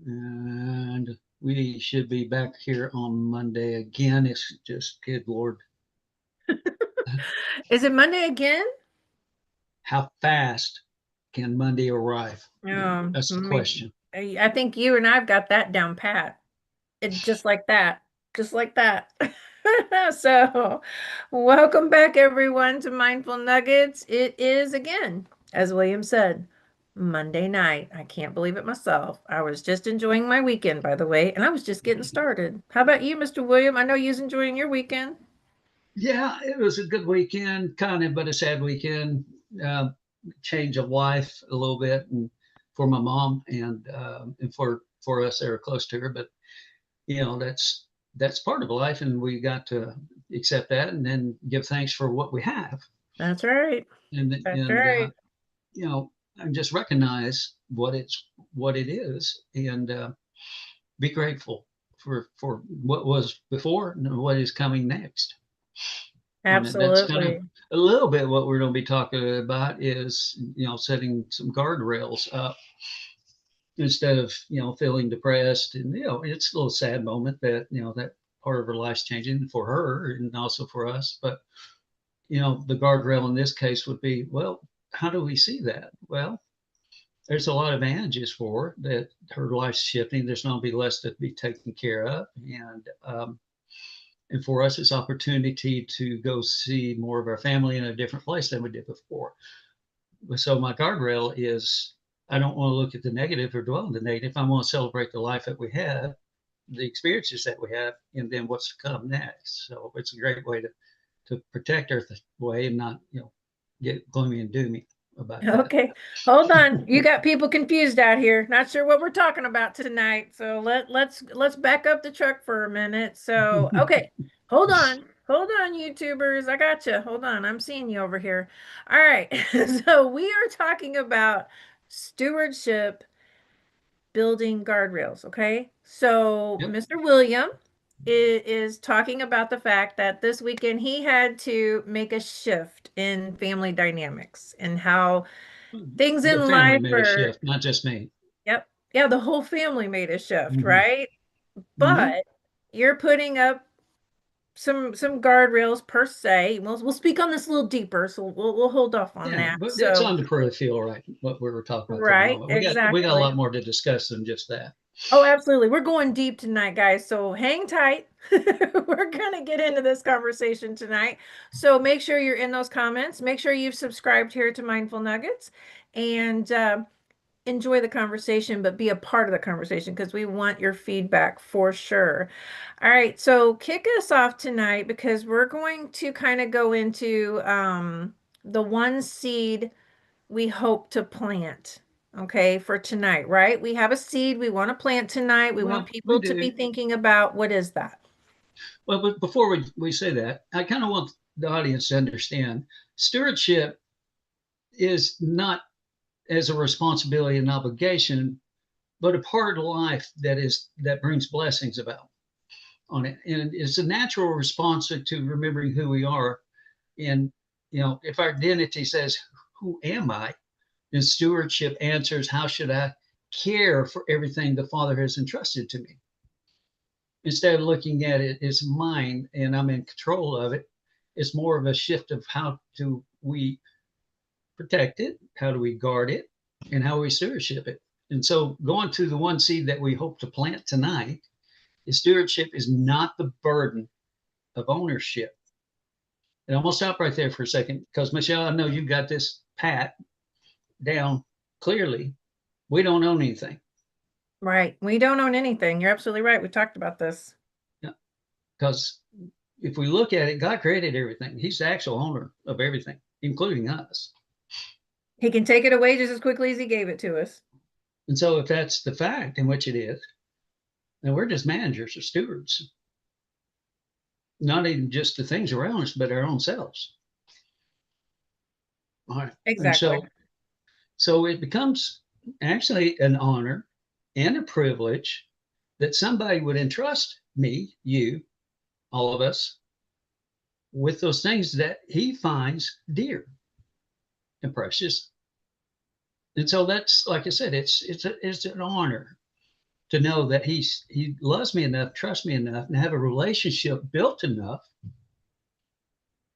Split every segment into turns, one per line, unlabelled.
And we should be back here on Monday again. It's just, good Lord,
Is it Monday again?
how fast can Monday arrive? That's the
Me,
question.
I think you and I've got that down pat. It just like that, just like that. So, welcome back everyone to Mindful Nuggets. It is again, as William said, Monday night. I can't believe it myself. I was just enjoying my weekend, by the way, and I was just getting started. How about you, Mr. William? I know you was enjoying your weekend.
Yeah, it was a good weekend, kind of, but a sad weekend. Uh, Change of life a little bit, and for my mom and for us that are close to her. But that's part of life, and we got to accept that, and then give thanks for what we have,
That's right.
and
That's
and
right.
you know, and just recognize what it is, and be grateful for what was before and what is coming next. And that's kind of
Absolutely.
a little bit what we're going to be talking about is, setting some guardrails up instead of, feeling depressed. And, it's a little sad moment that, that part of her life's changing for her and also for us. But, the guardrail in this case would be, well, how do we see that? Well, there's a lot of advantages for her that her life's shifting. There's going to be less to be taken care of. And for us, it's opportunity to go see more of our family in a different place than we did before. So my guardrail is, I don't want to look at the negative or dwell on the negative. I want to celebrate the life that we have, the experiences that we have, and then what's to come next. So it's a great way to protect Earth way and not, get gloomy and doomy about that.
Okay, hold on. You got people confused out here. Not sure what we're talking about tonight. So let's back up the truck for a minute. So, okay. Hold on. Hold on, YouTubers. I got you. Hold on. I'm seeing you over here. All right. So, we are talking about stewardship building guardrails, okay? So,
Yep.
Mr. William is talking about the fact that this weekend he had to make a shift in family dynamics and how things
The
in
family
life
made a
are,
shift, not just me.
yep, yeah, the whole family made a shift,
Mm-hmm.
right?
Mm-hmm.
But you're putting up some guardrails per se. We'll speak on this a little deeper, so we'll hold off on
Yeah,
that.
but it's
So,
on the peripheral, right? What we were talking about for the
right,
moment. We got a
exactly.
lot more to discuss than just that.
Oh, absolutely. We're going deep tonight, guys. So hang tight. We're going to get into this conversation tonight. So make sure you're in those comments. Make sure you've subscribed here to Mindful Nuggets and enjoy the conversation, but be a part of the conversation because we want your feedback for sure. All right. So kick us off tonight because we're going to kind of go into the one seed we hope to plant. Okay, for tonight, right? We have a seed we want to plant tonight. We want
Well, we
people to be
do.
thinking about what is that?
Well, but before we say that, I kind of want the audience to understand stewardship is not as a responsibility and obligation, but a part of life that brings blessings about on it. And it's a natural response to remembering who we are. And, if our identity says, who am I? Then stewardship answers, how should I care for everything the Father has entrusted to me? Instead of looking at it as mine and I'm in control of it, it's more of a shift of how do we protect it, how do we guard it, and how we stewardship it. And so, going to the one seed that we hope to plant tonight, is stewardship is not the burden of ownership. And I'm gonna stop right there for a second because Michelle, I know you've got this pat down clearly. We don't own anything.
Right. We don't own anything. You're absolutely right. We talked about this.
Yeah. Because if we look at it, God created everything. He's the actual owner of everything, including us.
He can take it away just as quickly as he gave it to us.
And so, if that's the fact in which it is, then we're just managers or stewards, not even just the things around us, but our own selves. All right. And
Exactly.
so it becomes actually an honor and a privilege that somebody would entrust me, you, all of us, with those things that he finds dear and precious. And so that's, like I said, it's an honor. to know that he loves me enough, trusts me enough, and have a relationship built enough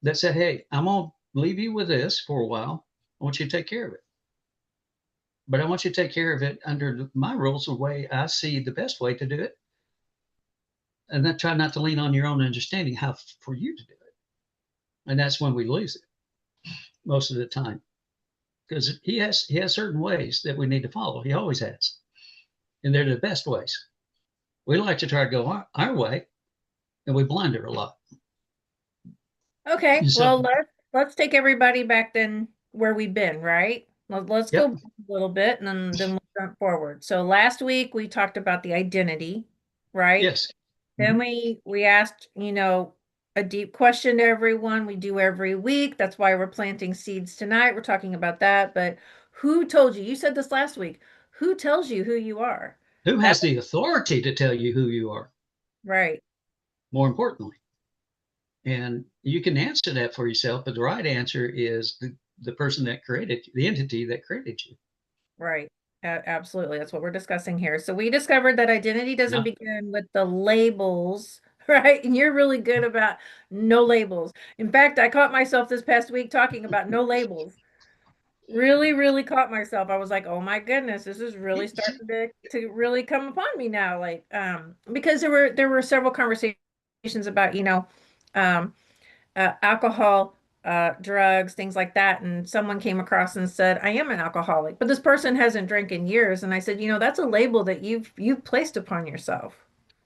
that said, hey, I'm gonna leave you with this for a while. I want you to take care of it. But I want you to take care of it under my rules, the way I see the best way to do it. And then try not to lean on your own understanding how for you to do it. And that's when we lose it most of the time. Because he has certain ways that we need to follow. He always has. And they're the best ways. We like to try to go our way, and we blunder a lot.
Okay,
And so,
well, let's take everybody back then where we've been, right? Let's go
yep.
back a little bit and then we'll jump forward. So last week we talked about the identity, right?
Yes.
Then
Mm-hmm.
we asked, a deep question to everyone. We do every week. That's why we're planting seeds tonight. We're talking about that. But who told you? You said this last week. Who tells you who you are?
Who
That
has the authority to tell you who you are,
right.
more importantly? And you can answer that for yourself, but the right answer is the person that created you, the entity that created you.
Right. Absolutely. That's what we're discussing here. So we discovered that identity doesn't
No,
begin with the labels, right? And you're really good about no labels. In fact, I caught myself this past week talking about no labels. Really, really caught myself. I was like, oh my goodness, this is really starting to really come upon me now. Like, because there were several conversations about, um, alcohol, drugs, things like that. And someone came across and said, I am an alcoholic, but this person hasn't drank in years. And I said, that's a label that you've placed upon yourself.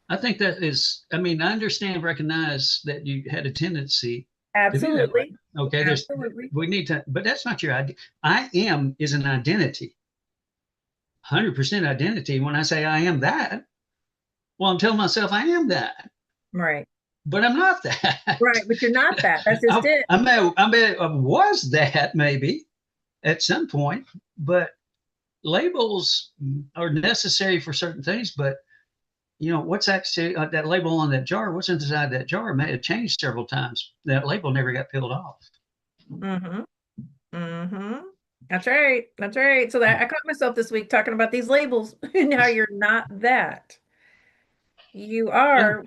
I think that is, I mean, I understand, recognize that you had a tendency to be that way.
Absolutely.
Okay,
Absolutely.
we need to, but that's not your idea. I am is an identity, 100% identity. When I say I am that, well, I'm telling myself I am that,
Right.
but I'm not that.
Right. But you're not that. That's just it.
I was that maybe at some point, but labels are necessary for certain things. But what's actually that label on that jar? What's inside that jar may have changed several times. That label never got peeled off.
Mm-hmm. Mm-hmm. That's right. That's right. So that I caught myself this week talking about these labels. Now you're not that. You
Yeah,
are,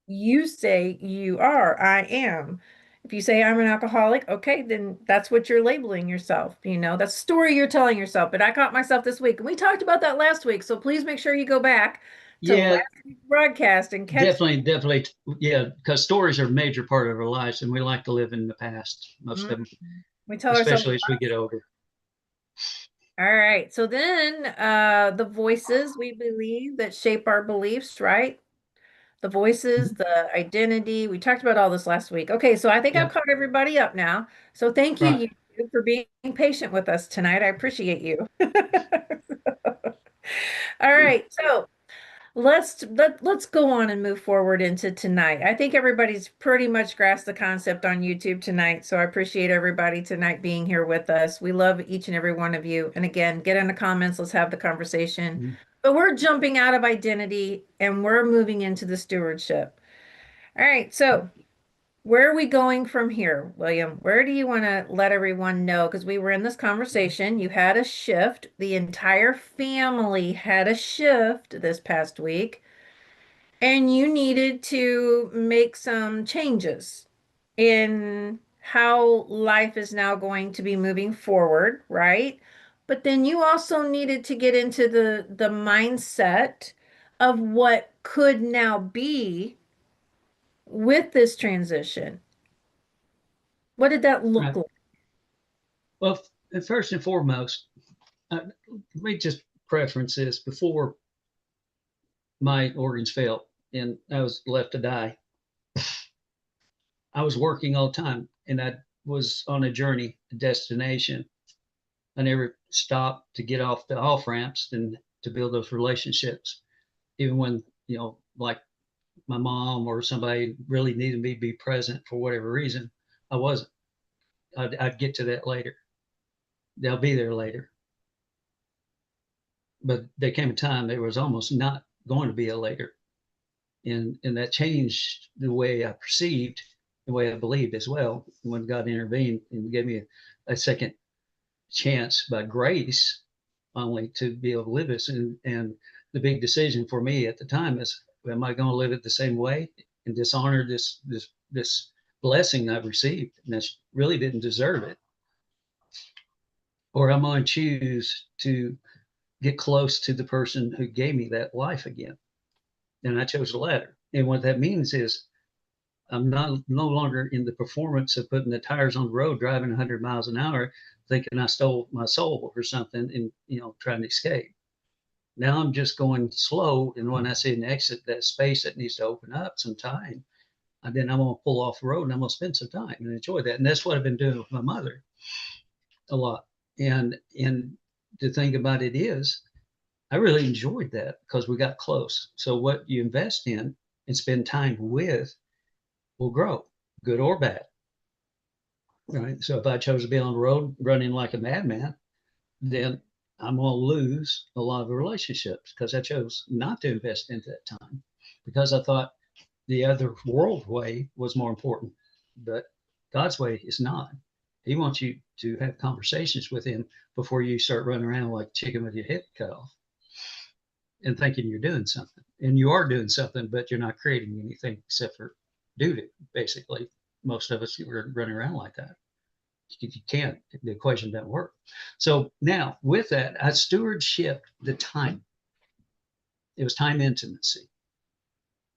you say you are. I am. If you say I'm an alcoholic, okay, then that's what you're labeling yourself. That's the story you're telling yourself. But I caught myself this week. And we talked about that last week. So please make sure you go back to
yeah,
last week's broadcast and catch.
definitely, yeah. Because stories are a major part of our lives, and we like to live in the past. Most
Mhm.
of them,
We tell ourselves a
especially as we
lot.
get older.
All right. So then the voices we believe that shape our beliefs, right? The voices,
Mhm.
the identity. We talked about all this last week. Okay, so I think I've
Yeah,
caught everybody up now. So thank
right.
you for being patient with us tonight. I appreciate you. All right, so let's go on and move forward into tonight. I think everybody's pretty much grasped the concept on YouTube tonight, so I appreciate everybody tonight being here with us. We love each and every one of you. And again, get in the comments, let's have the conversation.
Mhm.
But we're jumping out of identity and we're moving into the stewardship. All right, so where are we going from here, William? Where do you want to let everyone know? Because we were in this conversation, you had a shift. The entire family had a shift this past week, and you needed to make some changes in how life is now going to be moving forward, right? But then you also needed to get into the mindset of what could now be with this transition. What did that look
Right.
like?
Well, first and foremost, let me just preference this before my organs failed and I was left to die. I was working all the time and I was on a journey, a destination. I never stopped to get off the off ramps and to build those relationships. Even when, like my mom or somebody really needed me to be present for whatever reason, I wasn't. I'd get to that later. They'll be there later. But there came a time there was almost not going to be a later. And that changed the way I perceived, the way I believed as well. When God intervened and gave me a second chance by grace, only to be able to live this, and the big decision for me at the time is, am I going to live it the same way and dishonor this blessing I've received and that really didn't deserve it, or am I going to choose to get close to the person who gave me that life again? And I chose the latter. And what that means is I'm no longer in the performance of putting the tires on the road, driving 100 miles an hour, thinking I stole my soul or something, and trying to escape. Now I'm just going slow, and when I see an exit, that space that needs to open up some time, and then I'm going to pull off the road and I'm going to spend some time and enjoy that. And that's what I've been doing with my mother a lot. And the thing about it is, I really enjoyed that because we got close. So what you invest in and spend time with will grow, good or bad. Right. So if I chose to be on the road running like a madman, then I'm going to lose a lot of relationships because I chose not to invest into that time because I thought the other world way was more important. But God's way is not. He wants you to have conversations with him before you start running around like a chicken with your head cut off and thinking you're doing something. And you are doing something, but you're not creating anything except for duty, basically. Most of us are running around like that. You can't, the equation doesn't work. So now with that, I stewardship the time. It was time intimacy.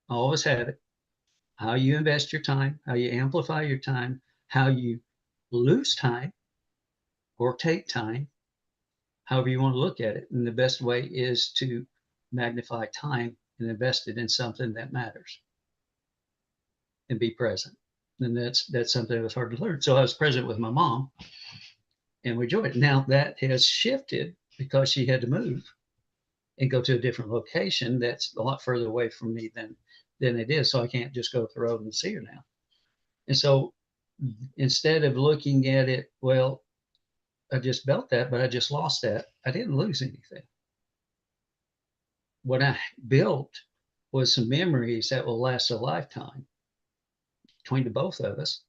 I always had it. How you invest your time, how you amplify your time, how you lose time or take time, however you want to look at it. And the best way is to magnify time and invest it in something that matters and be present. And that's something that was hard to learn. So I was present with my mom and we enjoyed it. Now that has shifted because she had to move and go to a different location that's a lot further away from me than it is. So I can't just go up the road and see her now. And so instead of looking at it, well, I just built that, but I just lost that, I didn't lose anything. What I built was some memories that will last a lifetime between the both of us.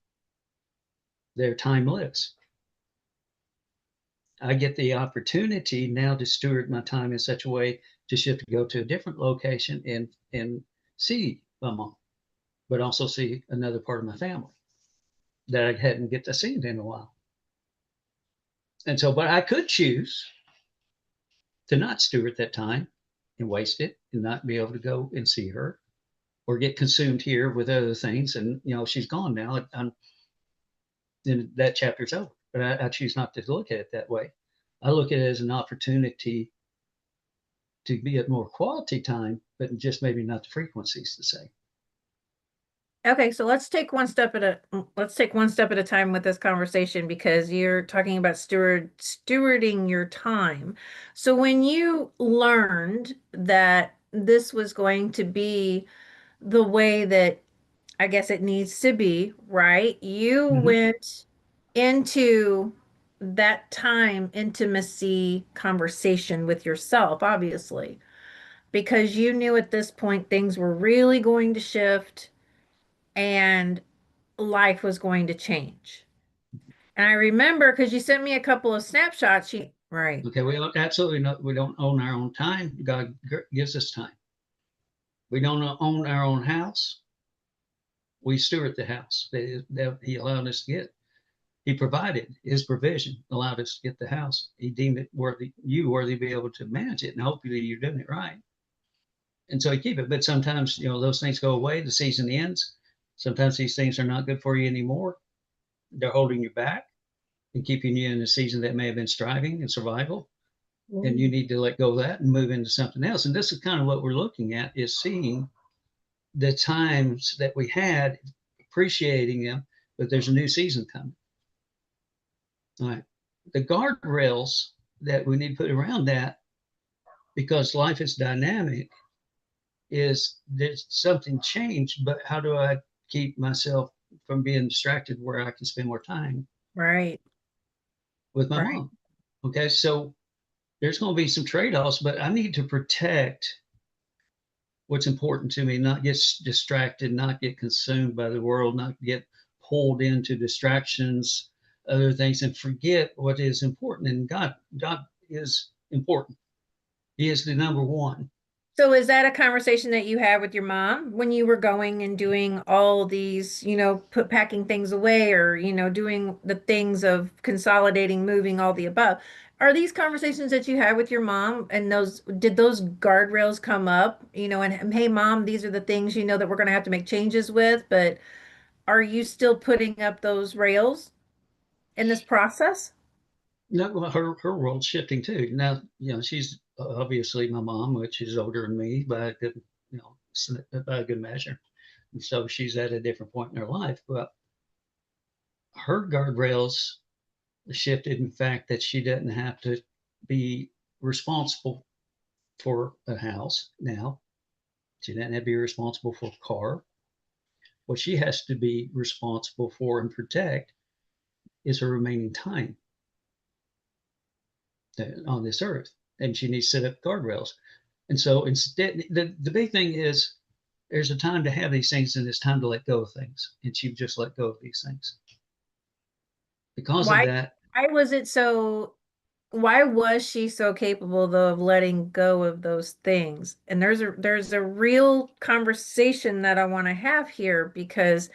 They're timeless. I get the opportunity now to steward my time in such a way to shift to go to a different location and see my mom, but also see another part of my family that I hadn't get to see in a while. And so, but I could choose to not steward that time and waste it and not be able to go and see her or get consumed here with other things. And, she's gone now. Then that chapter's over. But I choose not to look at it that way. I look at it as an opportunity to be at more quality time, but just maybe not the frequencies the same.
Okay, so let's take one step at a time with this conversation because you're talking about stewarding your time. So when you learned that this was going to be the way that I guess it needs to be, right? You
Mm-hmm.
went into that time intimacy conversation with yourself, obviously, because you knew at this point things were really going to shift and life was going to change. And I remember because you sent me a couple of snapshots. Right.
Okay, we absolutely not. We don't own our own time. God gives us time. We don't own our own house. We steward the house that He allowed us to get. He provided His provision, allowed us to get the house. He deemed it worthy to be able to manage it, and hopefully you're doing it right. And so He keep it. But sometimes those things go away. The season ends. Sometimes these things are not good for you anymore. They're holding you back and keeping you in a season that may have been striving and survival. And you need to let go of that and move into something else. And this is kind of what we're looking at, is seeing the times that we had, appreciating them, but there's a new season coming. All right. The guardrails that we need to put around that, because life is dynamic, is there's something changed, but how do I keep myself from being distracted where I can spend more time
Right.
with my
Right.
mom? Okay. So there's going to be some trade-offs, but I need to protect what's important to me, not get distracted, not get consumed by the world, not get pulled into distractions, other things, and forget what is important. And God is important. He is the number one.
So is that a conversation that you had with your mom when you were going and doing all these, packing things away or, doing the things of consolidating, moving, all the above? Are these conversations that you had with your mom and did those guardrails come up, and hey, mom, these are the things, that we're going to have to make changes with, but are you still putting up those rails in this process?
No, well, her world's shifting too. Now, she's obviously my mom, which is older than me by a good, by a good measure. And so she's at a different point in her life. But her guardrails shifted in fact that she doesn't have to be responsible for a house now. She doesn't have to be responsible for a car. What she has to be responsible for and protect is her remaining time on this earth. And she needs to set up guardrails. And so instead, the big thing is there's a time to have these things and it's time to let go of things. And she just let go of these things. Because of
Why,
that,
why was it so why was she so capable though of letting go of those things? And there's a real conversation that I want to have here because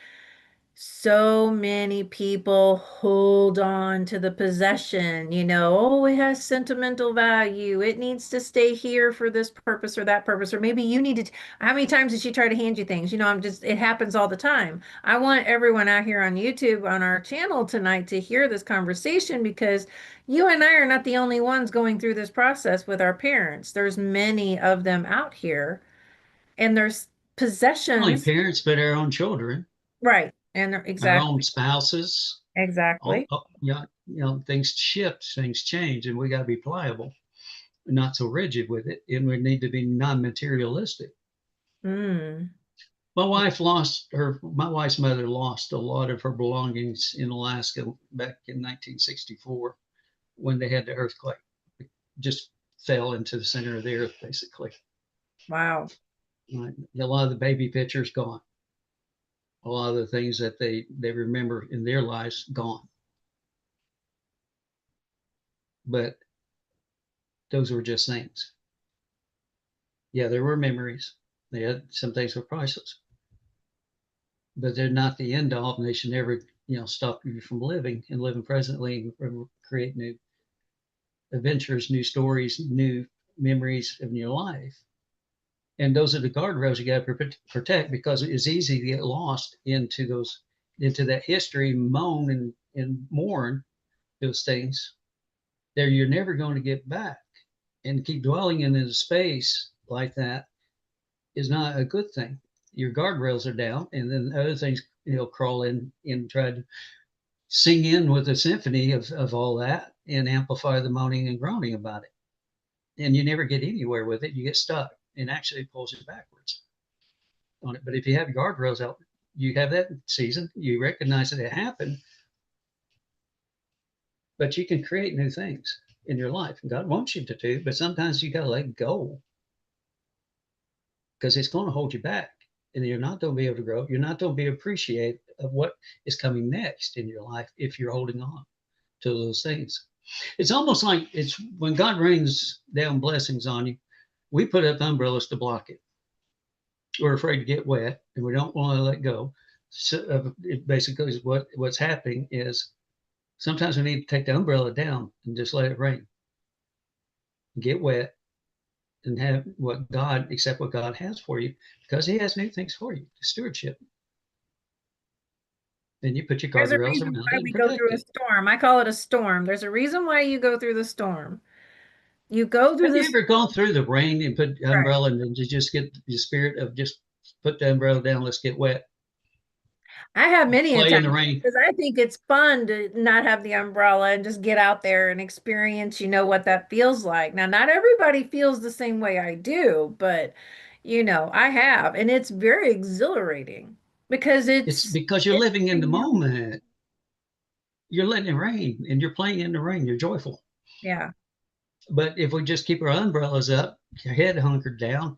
so many people hold on to the possession, oh, it has sentimental value. It needs to stay here for this purpose or that purpose. Or maybe you need to. How many times did she try to hand you things? It happens all the time. I want everyone out here on YouTube on our channel tonight to hear this conversation because you and I are not the only ones going through this process with our parents. There's many of them out here, and there's
not only
possessions,
parents, but our own children,
right? And
our own
exactly.
spouses,
Exactly.
things shift, things change, and we got to be pliable, not so rigid with it. And we need to be non materialistic.
Mm,
My wife's mother lost a lot of her belongings in Alaska back in 1964 when they had the earthquake. It just fell into the center of the earth, basically.
wow.
A lot of the baby pictures gone. A lot of the things that they remember in their lives gone. But those were just things. Yeah, there were memories. They had some things were priceless, but they're not the end all, and they should never, stop you from living and living presently and create new adventures, new stories, new memories in your life. And those are the guardrails you got to protect because it's easy to get lost into that history, moan and mourn those things that you're never going to get back. And keep dwelling in a space like that is not a good thing. Your guardrails are down, and then other things, crawl in and try to sing in with the symphony of all that and amplify the moaning and groaning about it. And you never get anywhere with it. You get stuck and actually it pulls you backwards on it. But if you have guardrails out, you have that season, you recognize that it happened, but you can create new things in your life. And God wants you to do, but sometimes you got to let go because it's going to hold you back. And you're not going to be able to grow. You're not going to be appreciative of what is coming next in your life if you're holding on to those things. It's almost like it's when God rains down blessings on you, we put up umbrellas to block it. We're afraid to get wet and we don't want to let go. So it basically is what's happening is sometimes we need to take the umbrella down and just let it rain, get wet, and have accept what God has for you because He has new things for you. Stewardship. Then you put your
There's a
guardrails
reason
around
why
it and
we go
protect
through a
it.
storm. I call it a storm. There's a reason why you go through the storm. You go through
Have you
this,
ever gone through the rain and put the
right?
umbrella and then you just get the spirit of just put the umbrella down, let's get wet,
I have many a
play
time
in the rain?
because I think it's fun to not have the umbrella and just get out there and experience, what that feels like. Now, not everybody feels the same way I do, but I have, and it's very exhilarating because
It's
it's
because you're
it's
living in the
real.
moment. You're letting it rain and you're playing in the rain. You're joyful.
Yeah.
But if we just keep our umbrellas up, your head hunkered down,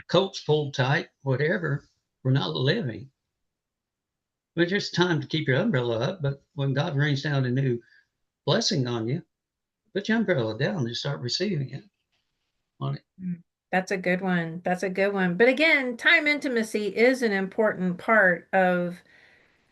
coats pulled tight, whatever, we're not living. But there's time to keep your umbrella up. But when God rains down a new blessing on you, put your umbrella down and start receiving it on it.
That's a good one. That's a good one. But again, time intimacy is an important part of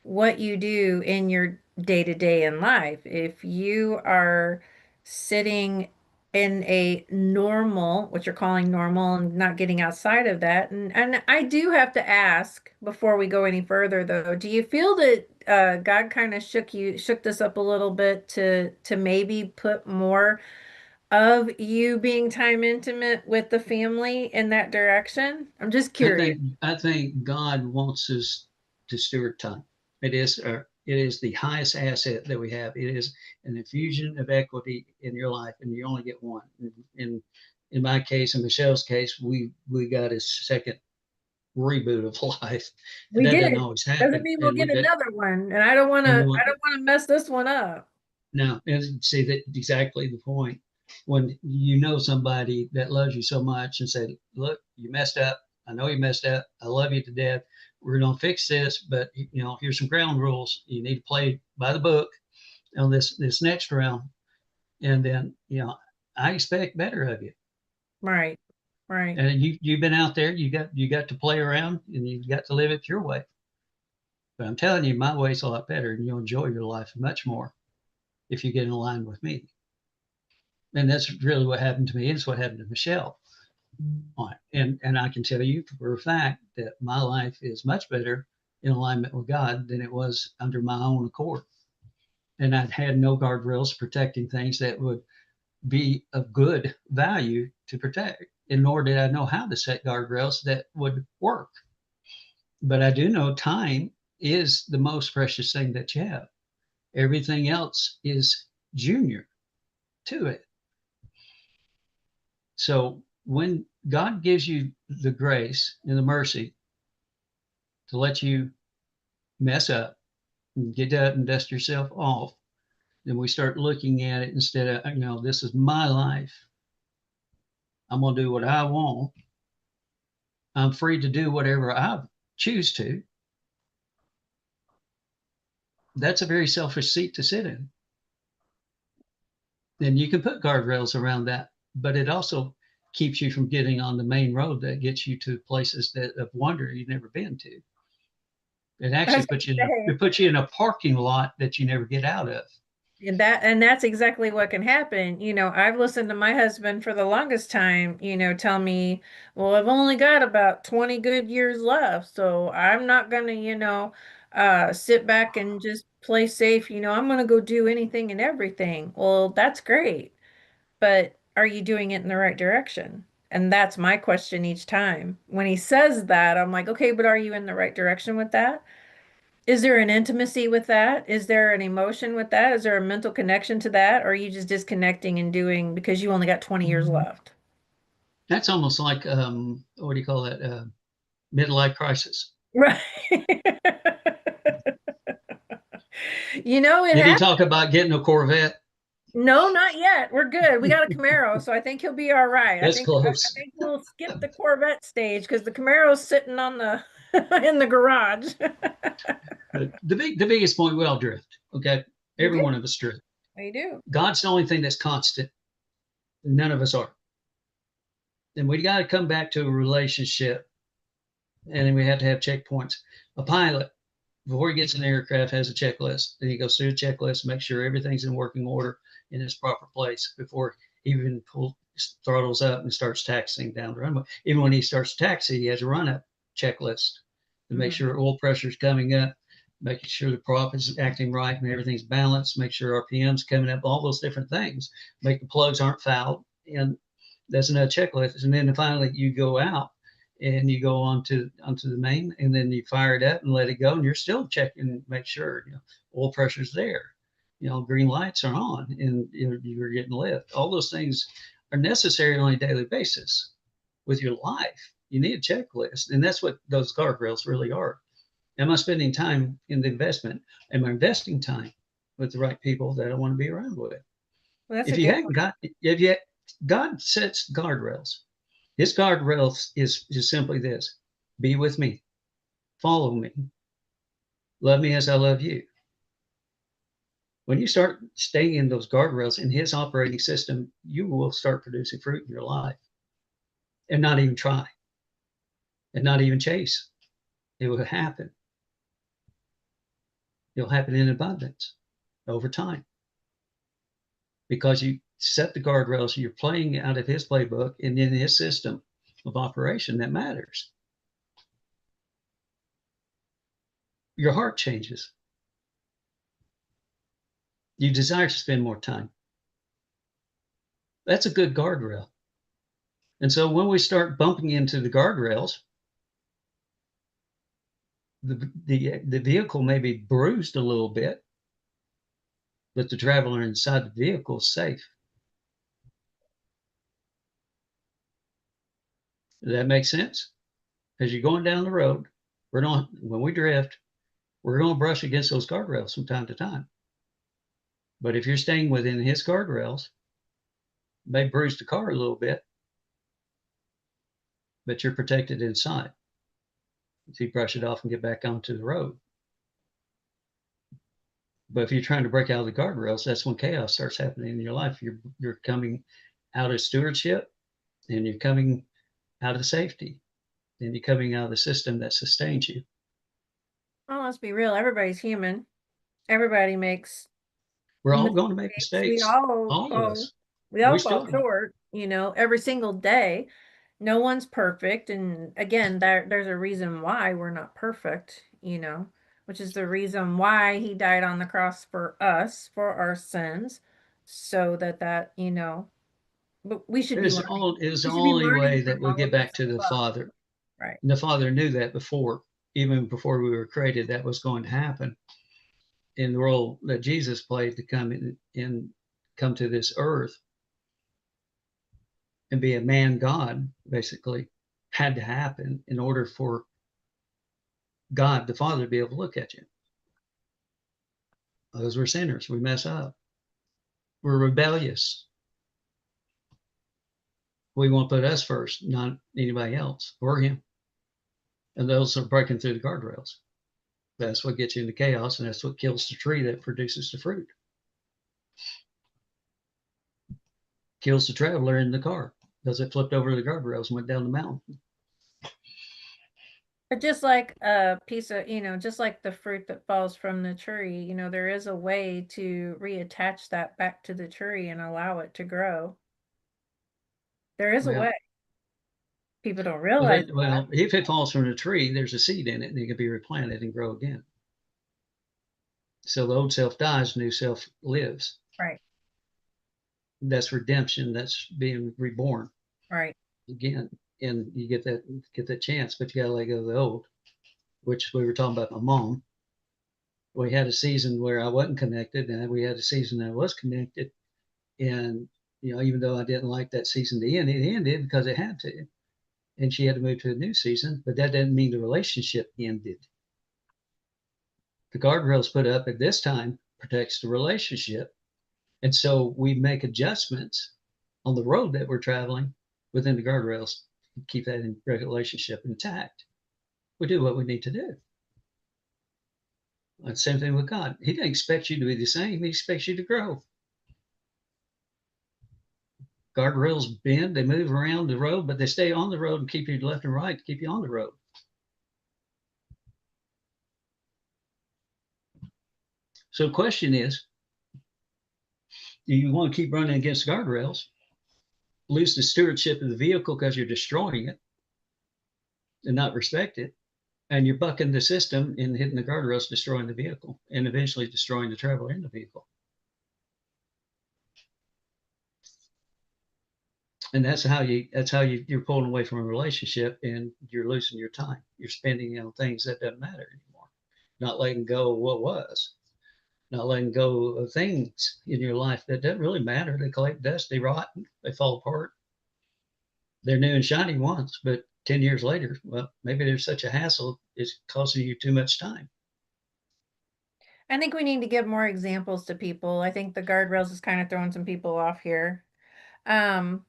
what you do in your day to day in life. If you are sitting in a normal, what you're calling normal, and not getting outside of that, and I do have to ask before we go any further, though, do you feel that God kind of shook this up a little bit to maybe put more of you being time intimate with the family in that direction? I'm just curious.
I think God wants us to steward time. It is the highest asset that we have. It is an infusion of equity in your life, and you only get one. In my case, in Michelle's case, we got a second reboot of life, and
We
that
did.
doesn't always
Doesn't
happen.
mean we'll get another one. And I don't want to,
And
I don't want to mess this one up.
now, and see that exactly the point. When you know somebody that loves you so much and say, "Look, you messed up. I know you messed up. I love you to death. We're gonna fix this, but here's some ground rules. You need to play by the book on this next round, and then I expect better of you.
Right. Right.
And you've been out there. You got to play around, and you got to live it your way. But I'm telling you, my way's a lot better, and you'll enjoy your life much more if you get in line with me." And that's really what happened to me. It's what happened to Michelle. And I can tell you for a fact that my life is much better in alignment with God than it was under my own accord. And I'd had no guardrails protecting things that would be of good value to protect. And nor did I know how to set guardrails that would work. But I do know time is the most precious thing that you have. Everything else is junior to it. So when God gives you the grace and the mercy to let you mess up and get up and dust yourself off, then we start looking at it instead of, this is my life. I'm going to do what I want. I'm free to do whatever I choose to. That's a very selfish seat to sit in. And you can put guardrails around that, but it also keeps you from getting on the main road that gets you to places that of wonder you've never been to. It
I
actually
was gonna say,
puts you in a parking lot that you never get out of.
and that's exactly what can happen. I've listened to my husband for the longest time, tell me, well, I've only got about 20 good years left, so I'm not gonna, sit back and just play safe. I'm gonna go do anything and everything. Well, that's great. But are you doing it in the right direction? And that's my question each time. When he says that, I'm like, okay, but are you in the right direction with that? Is there an intimacy with that? Is there an emotion with that? Is there a mental connection to that? Or are you just disconnecting and doing because you only got 20 years left?
That's almost like what do you call that? Midlife crisis.
Right. It
Did he
happens.
talk about getting a Corvette?
No, not yet. We're good. We got a Camaro, so I think he'll be all right. I
That's
think I
close.
think we'll skip the Corvette stage because the Camaro's sitting on the in the garage.
But the biggest point, we all drift. Okay,
We
every
do.
one of us drift.
We do.
God's the only thing that's constant. None of us are. And we got to come back to a relationship, and then we have to have checkpoints. A pilot, before he gets in the aircraft, has a checklist. Then he goes through the checklist, make sure everything's in working order in its proper place before he even throttles up and starts taxiing down the runway. Even when he starts taxi, he has a run-up checklist to make
Mhm.
sure oil pressure is coming up, making sure the prop is acting right and everything's balanced, make sure RPM's coming up, all those different things, make the plugs aren't fouled, and that's another checklist. And then finally you go out and you go onto the main, and then you fire it up and let it go, and you're still checking, make sure oil pressure's there, green lights are on, and you're getting lift. All those things are necessary on a daily basis with your life. You need a checklist, and that's what those guardrails really are. Am I spending time in the investment? Am I investing time with the right people that I want to be around with?
Well, that's a
If you
good
haven't
one.
got, if you God sets guardrails. His guardrails is simply this: be with me, follow me, love me as I love you. When you start staying in those guardrails in his operating system, you will start producing fruit in your life. and not even try and not even chase. It will happen. It'll happen in abundance over time because you set the guardrails. You're playing out of his playbook and in his system of operation that matters. Your heart changes. You desire to spend more time. That's a good guardrail. And so when we start bumping into the guardrails, the vehicle may be bruised a little bit, but the traveler inside the vehicle is safe. Does that make sense? As you're going down the road, when we drift, we're going to brush against those guardrails from time to time. But if you're staying within his guardrails, may bruise the car a little bit, but you're protected inside. If you brush it off and get back onto the road. But if you're trying to break out of the guardrails, that's when chaos starts happening in your life. You're coming out of stewardship, and you're coming out of safety, and you're coming out of the system that sustains you.
Well, let's be real. Everybody's human. Everybody makes
We're all going to make
mistakes.
mistakes, all of us.
We
We
all
still
fall short, every single day. No one's perfect. And again, there's a reason why we're not perfect, which is the reason why he died on the cross for us, for our sins, so but we should be learning.
is the
We should be
only
learning
way
from
that we
all
get
of this
back to
as
the
well.
Father.
Right.
And the Father knew that before, even before we were created, that was going to happen. In the role that Jesus played to come to this earth and be a man God, basically, had to happen in order for God, the Father, to be able to look at you. Because we're sinners, we mess up, we're rebellious. We won't put us first, not anybody else or him. And those are breaking through the guardrails. That's what gets you into chaos, and that's what kills the tree that produces the fruit. Kills the traveler in the car because it flipped over the guardrails and went down the mountain.
But just like a piece of, just like the fruit that falls from the tree, there is a way to reattach that back to the tree and allow it to grow. There is a
Well,
way. People don't realize that.
if it falls from the tree, there's a seed in it and it can be replanted and grow again. So the old self dies, new self lives.
Right.
That's redemption. That's being reborn
Right.
again. And you get that chance, but you got to let go of the old, which we were talking about my mom. We had a season where I wasn't connected, and we had a season that I was connected. And, even though I didn't like that season to end, it ended because it had to. And she had to move to a new season, but that doesn't mean the relationship ended. The guardrails put up at this time protects the relationship. And so we make adjustments on the road that we're traveling within the guardrails to keep that relationship intact. We do what we need to do. And same thing with God. He doesn't expect you to be the same. He expects you to grow. Guardrails bend, they move around the road, but they stay on the road and keep you left and right to keep you on the road. So the question is, do you want to keep running against guardrails, lose the stewardship of the vehicle because you're destroying it and not respect it, and you're bucking the system and hitting the guardrails, destroying the vehicle, and eventually destroying the traveler in the vehicle? And you're pulling away from a relationship and you're losing your time. You're spending it on things that doesn't matter anymore. Not letting go of what was, not letting go of things in your life that doesn't really matter. They collect dust, they rot, they fall apart. They're new and shiny once, but 10 years later, well, maybe there's such a hassle, it's costing you too much time.
I think we need to give more examples to people. I think the guardrails is kind of throwing some people off here. Um,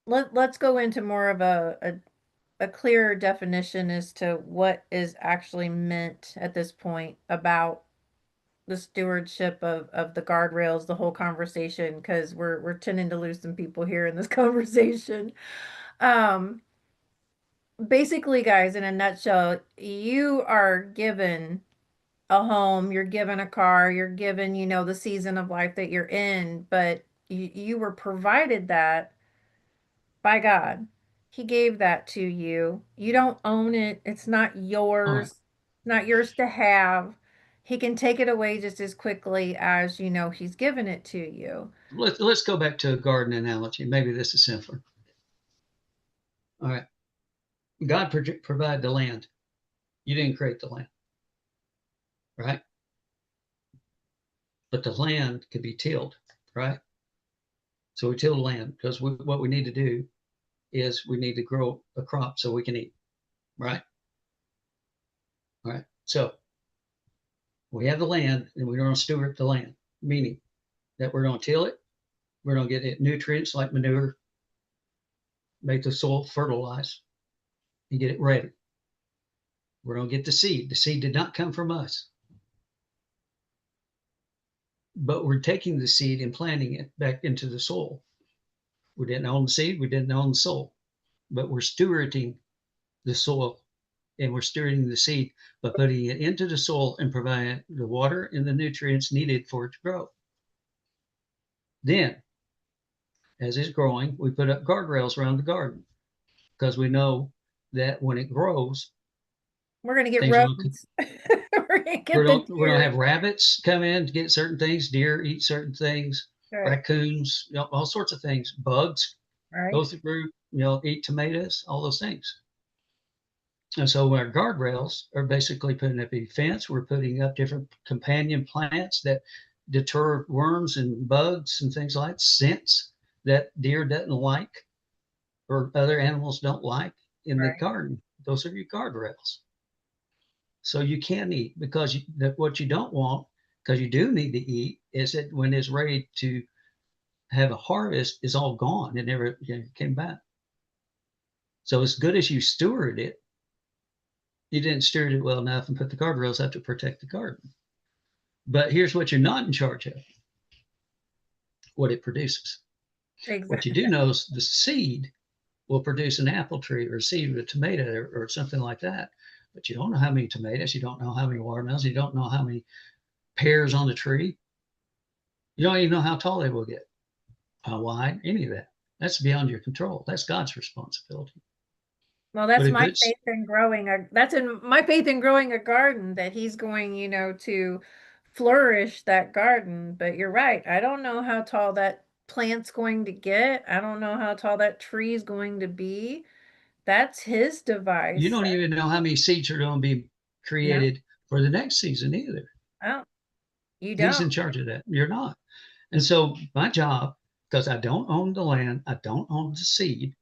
let's go into more of a clearer definition as to what is actually meant at this point about the stewardship of the guardrails, the whole conversation, because we're tending to lose some people here in this conversation. Um, basically, guys, in a nutshell, you are given a home, you're given a car, you're given, the season of life that you're in, but you were provided that by God. He gave that to you. You don't own it. It's not
All right.
yours. Not yours to have. He can take it away just as quickly as, he's given it to you.
Let's go back to a garden analogy. Maybe this is simpler. All right. God provided the land. You didn't create the land, right? But the land could be tilled, right? So we till the land because what we need to do is we need to grow a crop so we can eat, right? All right. So we have the land and we're going to steward the land, meaning that we're going to till it, we're going to get it nutrients like manure, make the soil fertilize, and get it ready. We're going to get the seed. The seed did not come from us, but we're taking the seed and planting it back into the soil. We didn't own the seed, we didn't own the soil, but we're stewarding the soil and we're stewarding the seed by putting it into the soil and providing the water and the nutrients needed for it to grow. Then, as it's growing, we put up guardrails around the garden because we know that when it grows,
We're going to get
things are going to,
rodents. We're going to get the
we're going to
deer.
have rabbits come in to get certain things, deer eat certain things,
Right.
raccoons, all sorts of things, bugs
Right.
go through, eat tomatoes, all those things. And so our guardrails are basically putting up a fence. We're putting up different companion plants that deter worms and bugs and things like scents that deer doesn't like or other animals don't like in the
Right.
garden. Those are your guardrails. So you can eat because what you don't want, because you do need to eat, is that when it's ready to have a harvest, is all gone. It never came back. So as good as you steward it, you didn't steward it well enough and put the guardrails up to protect the garden. But here's what you're not in charge of: what it produces. What you
Exactly.
do know is the seed will produce an apple tree or a seed of a tomato or something like that. But you don't know how many tomatoes, you don't know how many watermelons, you don't know how many pears on the tree. You don't even know how tall they will get, how wide, any of that. That's beyond your control. That's God's responsibility.
Well,
But
that's
a
my
good,
faith in growing that's in my faith in growing a garden that he's going, to flourish that garden. But you're right. I don't know how tall that plant's going to get. I don't know how tall that tree is going to be. That's his
you
device.
don't even know how many seeds are going to be
No,
created for the next season either.
oh, you
He's
don't.
in charge of that. You're not. And so my job, because I don't own the land, I don't own the seed,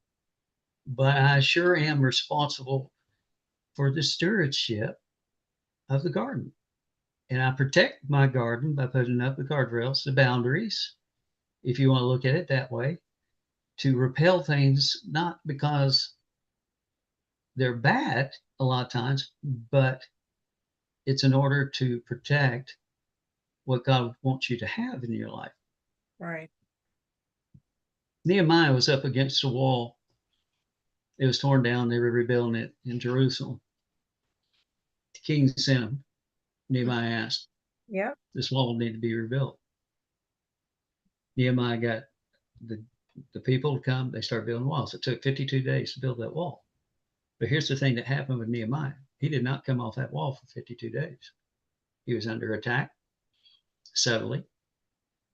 but I sure am responsible for the stewardship of the garden. And I protect my garden by putting up the guardrails, the boundaries, if you want to look at it that way, to repel things, not because they're bad a lot of times, but it's in order to protect what God wants you to have in your life.
Right.
Nehemiah was up against the wall. It was torn down. They were rebuilding it in Jerusalem. The king sent him. Nehemiah asked,
Yep.
this wall will need to be rebuilt. Nehemiah got the, the people to come. They started building walls. It took 52 days to build that wall. But here's the thing that happened with Nehemiah. He did not come off that wall for 52 days. He was under attack subtly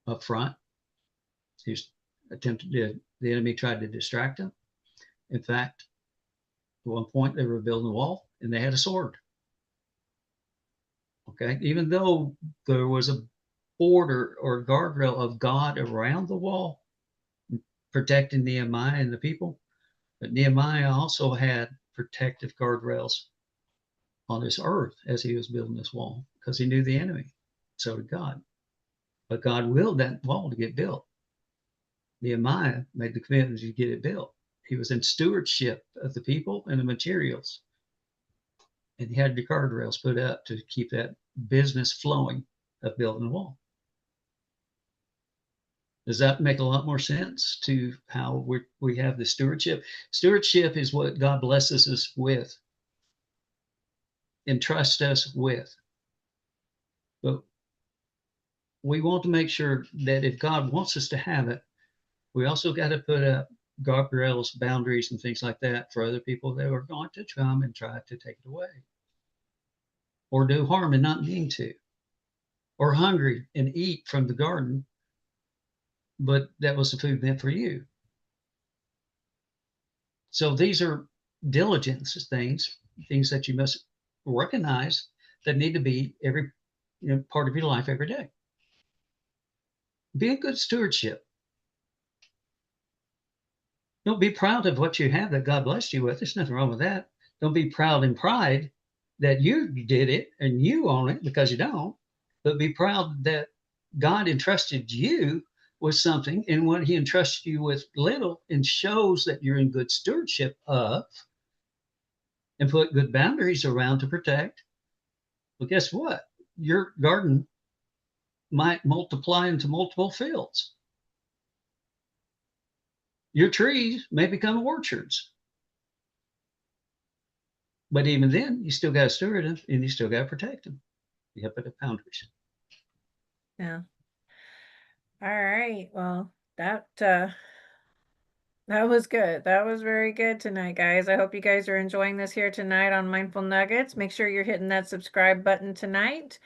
up front. He was attempted to, the enemy tried to distract him. In fact, at one point they were building a wall and they had a sword. Okay. Even though there was a border or guardrail of God around the wall, protecting Nehemiah and the people, but Nehemiah also had protective guardrails on this earth as he was building this wall because he knew the enemy. So did God. But God willed that wall to get built. Nehemiah made the commitment to get it built. He was in stewardship of the people and the materials. And he had the guardrails put up to keep that business flowing of building the wall. Does that make a lot more sense to how we have the stewardship? Stewardship is what God blesses us with and trusts us with. But we want to make sure that if God wants us to have it, we also got to put up guardrails, boundaries, and things like that for other people that are going to come and try to take it away or do harm and not mean to, or hungry and eat from the garden, but that was the food meant for you. So these are diligence things that you must recognize that need to be every part of your life every day. Be a good stewardship. Don't be proud of what you have that God blessed you with. There's nothing wrong with that. Don't be proud and pride that you did it and you own it, because you don't. But be proud that God entrusted you with something, and when he entrusts you with little and shows that you're in good stewardship of, and put good boundaries around to protect, well, guess what? Your garden might multiply into multiple fields. Your trees may become orchards. But even then, you still got to steward them and you still got to protect them. You have to put boundaries.
Yeah. All right. Well, that was good. That was very good tonight, guys. I hope you guys are enjoying this here tonight on Mindful Nuggets. Make sure you're hitting that subscribe button tonight.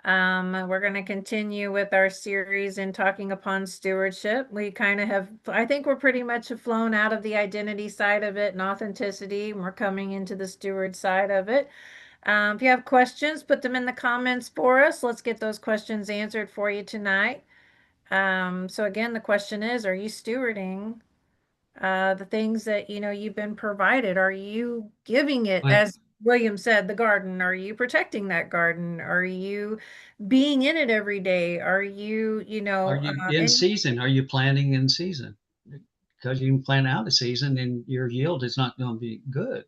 We're going to continue with our series in talking upon stewardship. We kind of have, I think we're pretty much flown out of the identity side of it and authenticity, and we're coming into the steward side of it. If you have questions, put them in the comments for us. Let's get those questions answered for you tonight. So again, the question is, are you stewarding the things that you've been provided? Are you giving it,
Right.
as William said, the garden? Are you protecting that garden? Are you being in it every day? Are you
Are you in
and
season? Are you planting in season? Because you can plant out of season and your yield is not going to be good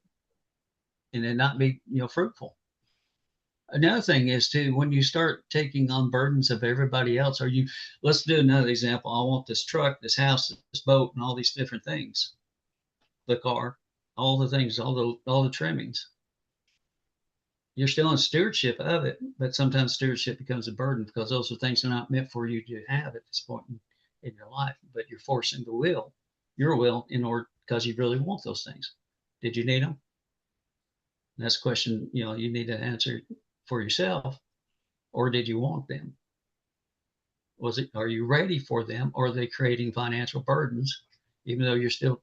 and it not be fruitful. Another thing is too, when you start taking on burdens of everybody else, are you, let's do another example. I want this truck, this house, this boat, and all these different things, the car, all the things, all the trimmings. You're still in stewardship of it, but sometimes stewardship becomes a burden because those are things that are not meant for you to have at this point in your life, but you're forcing your will in order, because you really want those things. Did you need them? And that's a question, you need to answer for yourself. Or did you want them? Are you ready for them? Or are they creating financial burdens, even though you're still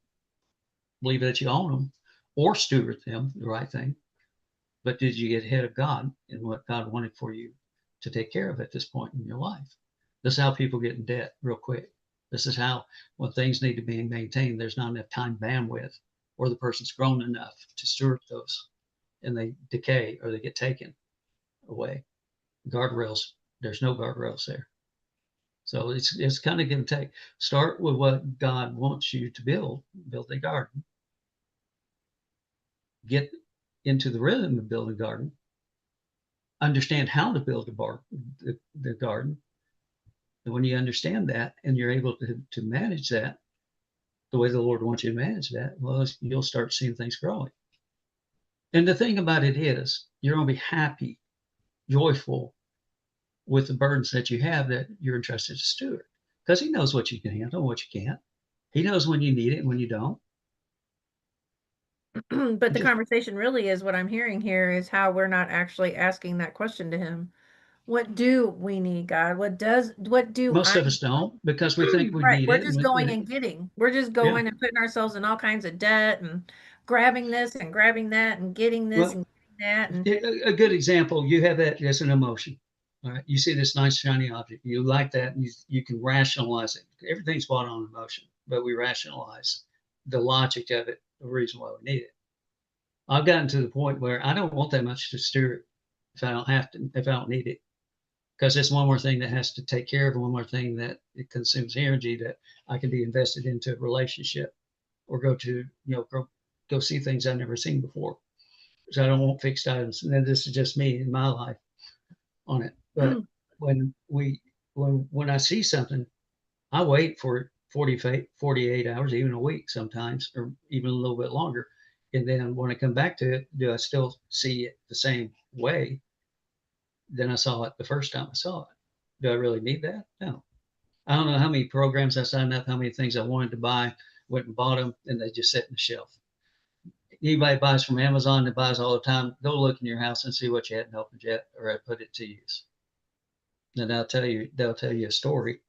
believe that you own them or steward them, the right thing? But did you get ahead of God and what God wanted for you to take care of at this point in your life? This is how people get in debt real quick. This is how, when things need to be maintained, there's not enough time bandwidth, or the person's grown enough to steward those, and they decay or they get taken away. Guardrails, there's no guardrails there. So it's kind of give and take. Start with what God wants you to build a garden. Get into the rhythm of building a garden. Understand how to build the garden. And when you understand that and you're able to manage that the way the Lord wants you to manage that, well, you'll start seeing things growing. And the thing about it is, you're going to be happy, joyful with the burdens that you have that you're entrusted to steward, because he knows what you can handle and what you can't. He knows when you need it and when you don't.
but the
Just
conversation really is, what I'm hearing here is how we're not actually asking that question to him. What do we need, God? What do
most
I
of us don't, because we think we
right,
need
we're
it.
just going and getting. We're just
Yeah.
going and putting ourselves in all kinds of debt and grabbing this and grabbing that and getting this
Well,
and getting that and
a good example, you have that as an emotion. All right. You see this nice shiny object, you like that, and you can rationalize it. Everything's bought on emotion, but we rationalize the logic of it, the reason why we need it. I've gotten to the point where I don't want that much to steer it if I don't need it, because it's one more thing that has to take care of, one more thing that it consumes energy that I can be invested into a relationship, or go to, go see things I've never seen before. So I don't want fixed items. And then this is just me in my life on it. But when I see something, I wait for 48 hours, even a week sometimes, or even a little bit longer. And then when I come back to it, do I still see it the same way than I saw it the first time I saw it? Do I really need that? No. I don't know how many programs I signed up, how many things I wanted to buy, went and bought them, and they just sit on the shelf. Anybody buys from Amazon that buys all the time, go look in your house and see what you hadn't opened yet, or I put it to use. And they'll tell you a story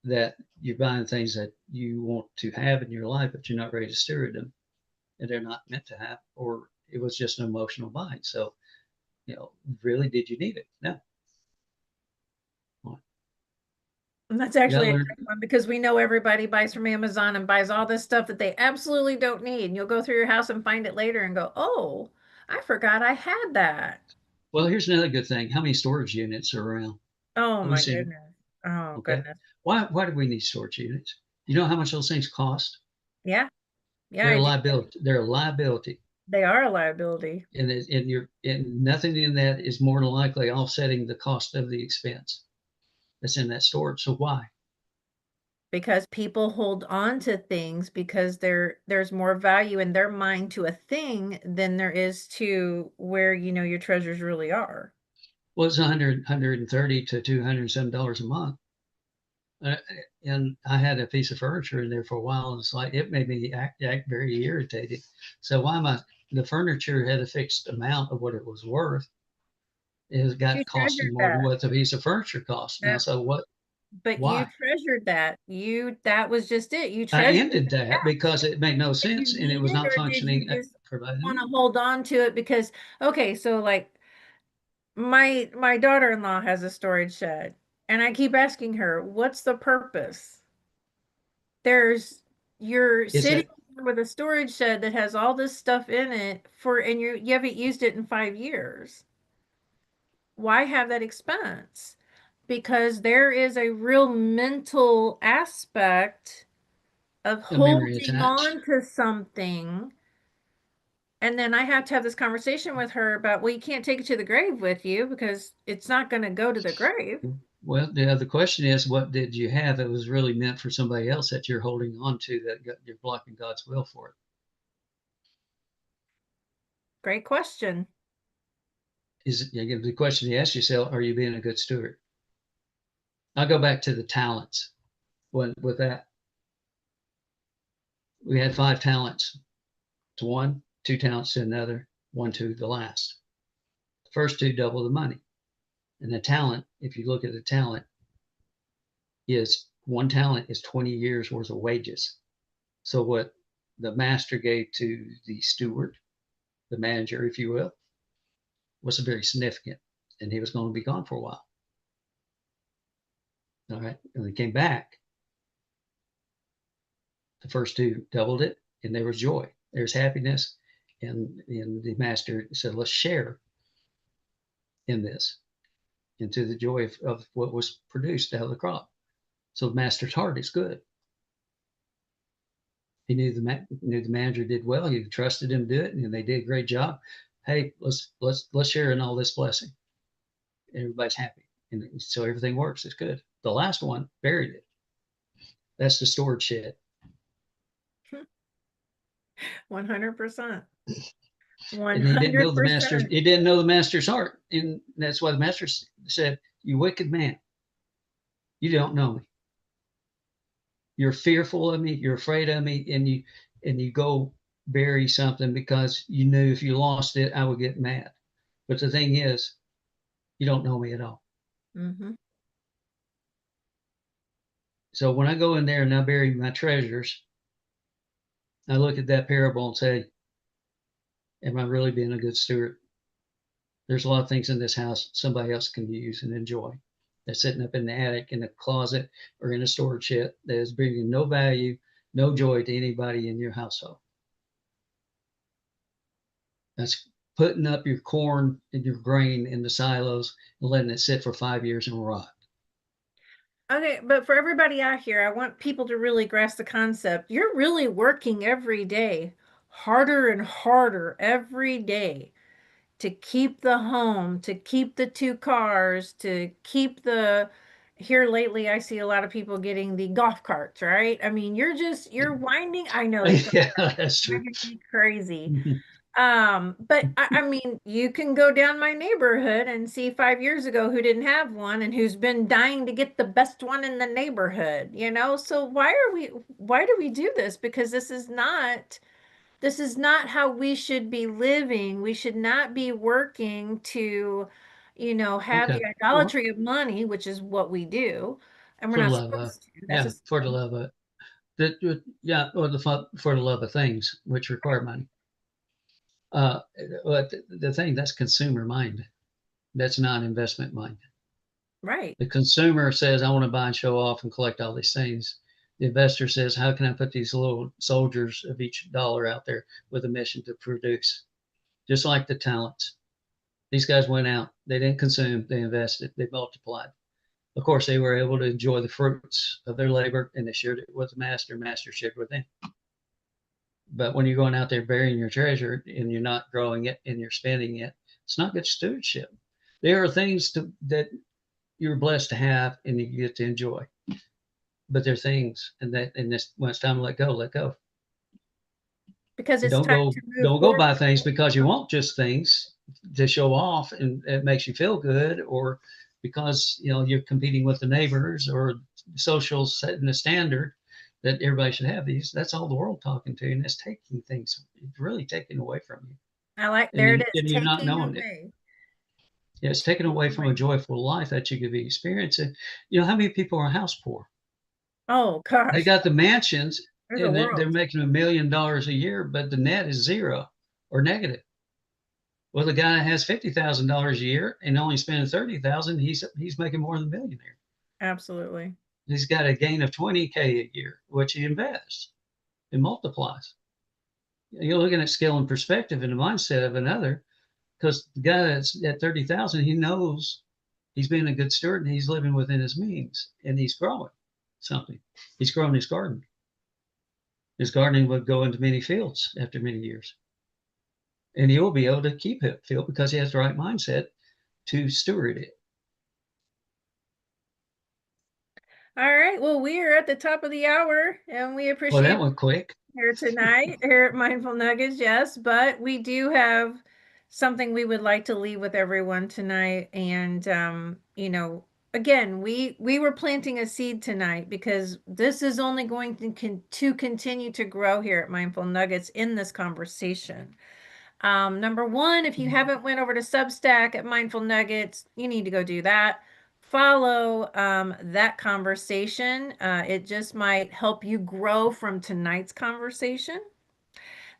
that you're buying things that you want to have in your life, but you're not ready to steward them, and they're not meant to have, or it was just an emotional buy. So, really, did you need it? No.
And that's
You gotta
actually a
learn.
great one because we know everybody buys from Amazon and buys all this stuff that they absolutely don't need. And you'll go through your house and find it later and go, oh, I forgot I had that.
Well, here's another good thing. How many storage units are around?
Oh
Let me
my
see.
goodness. Oh
Okay.
goodness.
Why do we need storage units? You know how much those things cost?
Yeah. Yeah,
They're
I
a
do.
liability. They're a liability.
They are a liability
And nothing in that is more than likely offsetting the cost of the expense that's in that storage. So why?
because people hold on to things because there's more value in their mind to a thing than there is to where your treasures really are.
Well, it's 130 to $207 a month. Uh, and I had a piece of furniture in there for a while, and it's like it made me act very irritated. So why am I? The furniture had a fixed amount of what it was worth. It
But you
got costing
treasured
more than
that.
what the piece of furniture cost. Now,
That
so what?
But you
Why?
treasured that. That was just it. You
I
treasured
ended
the
that
past.
because it made no
Did
sense
you
and it
need
was
it
not
or did you
functioning
just
for what I
want to
needed.
hold on to it? Because okay, so like my daughter-in-law has a storage shed, and I keep asking her, "What's the purpose?" There's You're
Is
sitting
that
there with a storage shed that has all this stuff in it and you haven't used it in 5 years. Why have that expense? Because there is a real mental aspect of
a memory
holding
attached?
on to something. And then I have to have this conversation with her about, well, you can't take it to the grave with you because it's not going to go to the grave.
Well, the other question is, what did you have that was really meant for somebody else that you're holding on to you're blocking God's will for it?
Great question.
Is the question you ask yourself, are you being a good steward? I'll go back to the talents. With that, we had 5 talents to one, 2 talents to another, one to the last. The first two double the money. And the talent, if you look at the talent, is 1 talent is 20 years worth of wages. So what the master gave to the steward, the manager, if you will, was very significant. And he was going to be gone for a while. All right. And when he came back, the first two doubled it, and there was joy. There's happiness. And the master said, let's share in this, into the joy of what was produced out of the crop. So the master's heart is good. He knew the manager did well. He trusted him to do it, and they did a great job. Hey, let's share in all this blessing. Everybody's happy, and so everything works. It's good. The last one buried it. That's the storage shed,
100%.
and he didn't know the master's.
100%.
He didn't know the master's heart, and that's why the master said, "You wicked man, you don't know me. You're fearful of me. You're afraid of me, and you go bury something because you knew if you lost it, I would get mad. But the thing is, you don't know me at all.
Mm-hmm.
So when I go in there and I bury my treasures, I look at that parable and say, am I really being a good steward? There's a lot of things in this house somebody else can use and enjoy. They're sitting up in the attic, in a closet, or in a storage shed that is bringing no value, no joy to anybody in your household. That's putting up your corn and your grain in the silos and letting it sit for 5 years and rot.
Okay, but for everybody out here, I want people to really grasp the concept. You're really working every day, harder and harder every day to keep the home, to keep the 2 cars, to keep the here lately, I see a lot of people getting the golf carts, right? I mean, you're winding. I know they
Yeah, that's true.
driving me crazy. But I mean, you can go down my neighborhood and see 5 years ago who didn't have one and who's been dying to get the best one in the neighborhood, you know? So why do we do this? Because this is not how we should be living. We should not be working to, have
Okay.
the
Well,
idolatry of money, which is what we do, and we're
for the
not
love of,
supposed to. That's a
yeah, for the
sin.
love of, yeah, or for the love of things which require money. Uh, but the thing that's consumer mind. That's not investment mind.
Right.
The consumer says, I want to buy and show off and collect all these things. The investor says, how can I put these little soldiers of each dollar out there with a mission to produce? Just like the talents. These guys went out, they didn't consume, they invested, they multiplied. Of course, they were able to enjoy the fruits of their labor and they shared it with the master, master shared with them. But when you're going out there burying your treasure and you're not growing it and you're spending it, it's not good stewardship. There are things that you're blessed to have and you get to enjoy. But there are things, and this when it's time to let go, let go.
Because it's
Don't
time
go
to move
don't go
forward.
buy things because you want just things to show off and it makes you feel good, or because you're competing with the neighbors or social setting a standard that everybody should have these. That's all the world talking to, and it's taking things, it's really taking away from you,
There it is,
and you're not
taking
knowing it.
away.
Yeah, it's taken away from a
Away.
joyful life that you could be experiencing. How many people are house poor?
Oh
They
gosh,
got the mansions
there's a
and they're
world.
making $1 million a year, but the net is zero or negative. Well, the guy has $50,000 a year and only spending 30,000. He's making more than a millionaire.
Absolutely.
He's got a gain of 20K a year, which he invests and multiplies. You're looking at scale and perspective and the mindset of another, because the guy that's at 30,000, he knows he's being a good steward and he's living within his means and he's growing something. He's growing his garden. His gardening would go into many fields after many years. And he will be able to keep it field because he has the right mindset to steward it.
All right. Well, we are at the top of the hour and we
Well, that
appreciate
went quick.
here tonight here at Mindful Nuggets. Yes, but we do have something we would like to leave with everyone tonight. And, again, we were planting a seed tonight because this is only going to continue to grow here at Mindful Nuggets in this conversation. Number one, if you haven't went over to Substack at Mindful Nuggets, you need to go do that. Follow that conversation. It just might help you grow from tonight's conversation.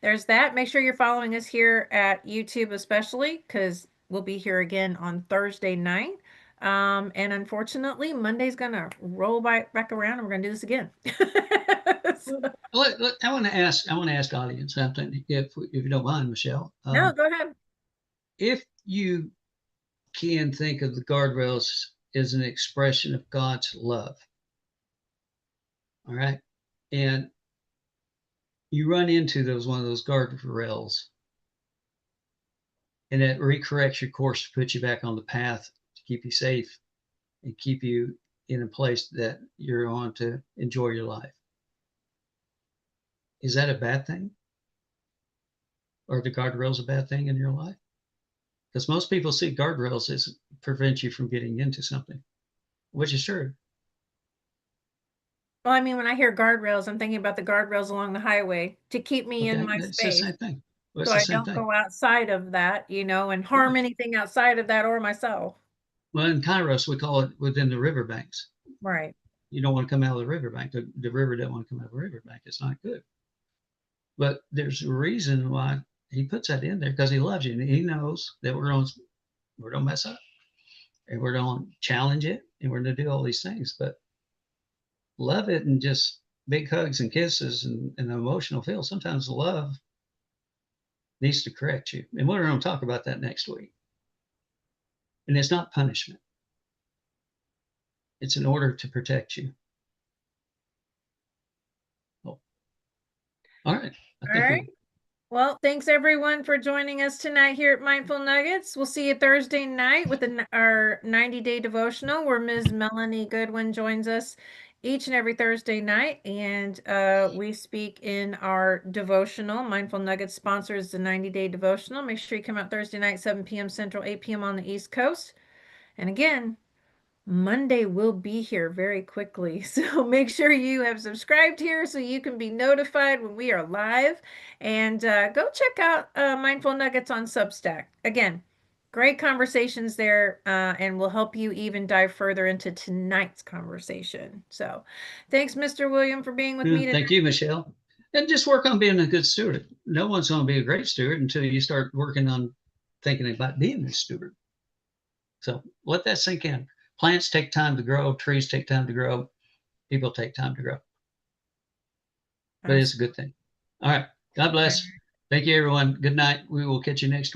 There's that. Make sure you're following us here at YouTube, especially because we'll be here again on Thursday night. And unfortunately, Monday's gonna roll back around, and we're gonna do this again. So-
I want to ask the audience something, if you don't mind, Michelle.
no, go ahead.
If you can think of the guardrails as an expression of God's love, all right, and you run into one of those guardrails, and it recorrects your course to put you back on the path to keep you safe and keep you in a place that you're on to enjoy your life. Is that a bad thing? Or the guardrails a bad thing in your life? Because most people see guardrails as prevent you from getting into something, which is true.
Well, I mean, when I hear guardrails, I'm thinking about the guardrails along the highway to keep me in
Okay,
my
it's the
space
same thing. Well, it's
so
the
I
same
don't
thing.
go outside of that, and harm
Right.
anything outside of that or myself.
Well, in Kairos, we call it within the riverbanks.
Right.
You don't want to come out of the riverbank. The river doesn't want to come out of the riverbank. It's not good. But there's a reason why he puts that in there, because he loves you and he knows that we're gonna mess up and we're gonna challenge it and we're gonna do all these things. But love it and just big hugs and kisses and emotional feel. Sometimes love needs to correct you. And we're going to talk about that next week. And it's not punishment, it's in order to protect you. Oh, all right. I
All
think
right.
we
Well, thanks everyone for joining us tonight here at Mindful Nuggets. We'll see you Thursday night with our 90-day devotional where Ms. Melanie Goodwin joins us each and every Thursday night. And we speak in our devotional. Mindful Nuggets sponsors the 90-day devotional. Make sure you come out Thursday night, 7 p.m. Central, 8 p.m. on the East Coast. And again, Monday will be here very quickly. So make sure you have subscribed here so you can be notified when we are live. And go check out Mindful Nuggets on Substack. Again, great conversations there and will help you even dive further into tonight's conversation. So thanks, Mr. William, for being with me tonight.
Thank you, Michelle. And just work on being a good steward. No one's going to be a great steward until you start working on thinking about being a steward. So let that sink in. Plants take time to grow, trees take time to grow, people take time to grow. But it's a good thing. All right. God bless. Thank you, everyone. Good night. We will catch you next week.